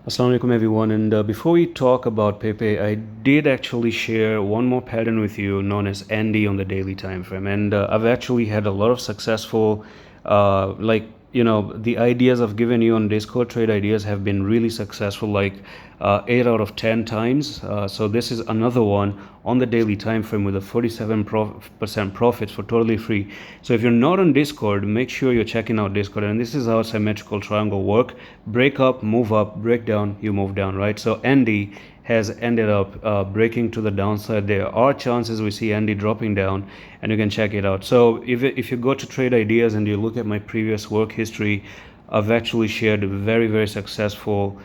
Assalamu alaikum everyone, and before we talk about Pepe, I did actually share one more pattern with you known as Andy on the daily time frame, and I've actually had a lot of successful the ideas I've given you on Discord trade ideas have been really successful, like 8 out of 10 times. So this is another one on the daily time frame with a 47% profits for totally free. So if you're not on Discord, make sure you're checking out Discord. And this is how symmetrical triangle work: break up, move up, break down, you move down, right? So Andy has ended up breaking to the downside. There are chances we see Andy dropping down, and you can check it out. So if you go to Trade Ideas and you look at my previous work history, I've actually shared very successful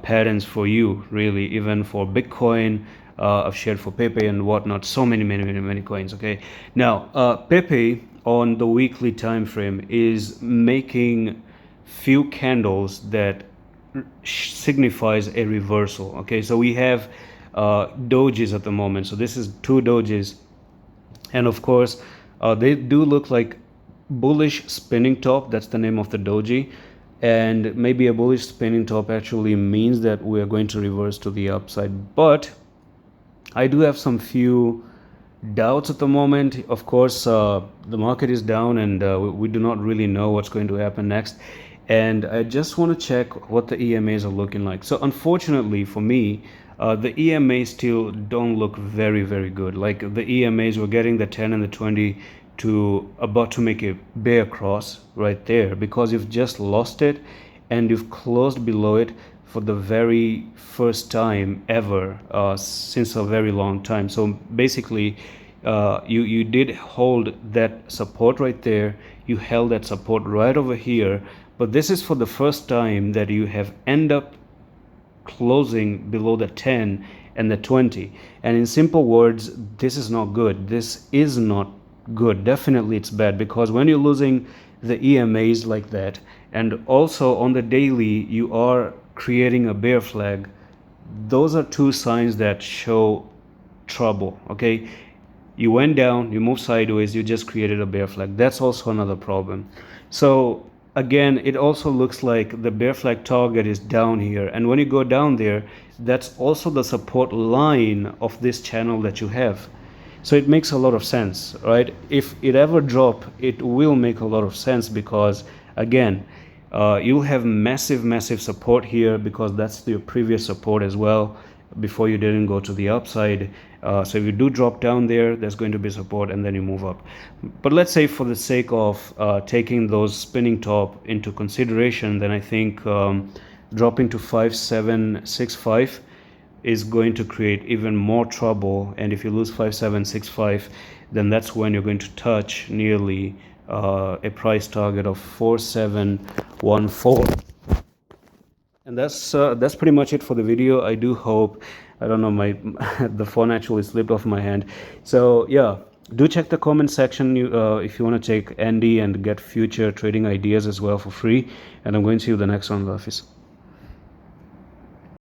patterns for you, really, even for Bitcoin. I've shared for Pepe and whatnot. So many coins. Okay, now Pepe on the weekly time frame is making few candles that signifies a reversal. Okay, so we have dojis at the moment. So this is two dojis, and of course they do look like bullish spinning top. That's the name of the doji, and maybe a bullish spinning top actually means that we are going to reverse to the upside. But I do have some few doubts at the moment. Of course, the market is down, and we do not really know what's going to happen next. And I just want to check what the EMAs are looking like. So unfortunately for me, the EMAs still don't look very good. Like the EMAs, we're getting the 10 and the 20 to about to make a bear cross right there, because you've just lost it and you've closed below it for the very first time ever since a very long time. So basically you did hold that support right there, you held that support right over here, but this is for the first time that you have end up closing below the 10 and the 20. And in simple words, this is not good. This is not good. Definitely it's bad, because when you're losing the EMAs like that, and also on the daily you are creating a bear flag, those are two signs that show trouble. Okay, you went down, you moved sideways, you just created a bear flag. That's also another problem. So again, it also looks like the bear flag target is down here, and when you go down there, that's also the support line of this channel that you have. So it makes a lot of sense, right? If it ever drop, it will make a lot of sense, because again, you'll have massive support here, because that's your previous support as well before you didn't go to the upside. So if you do drop down there, there's going to be support, and then you move up. But let's say for the sake of taking those spinning top into consideration, then I think dropping to 5765 is going to create even more trouble. And if you lose 5765, then that's when you're going to touch nearly a price target of 4714. And that's pretty much it for the video. I do hope, I don't know, my the phone actually slipped off my hand. So yeah, do check the comment section if you want to take Andy and get future trading ideas as well for free. And I'm going to see you the next one, Lafis.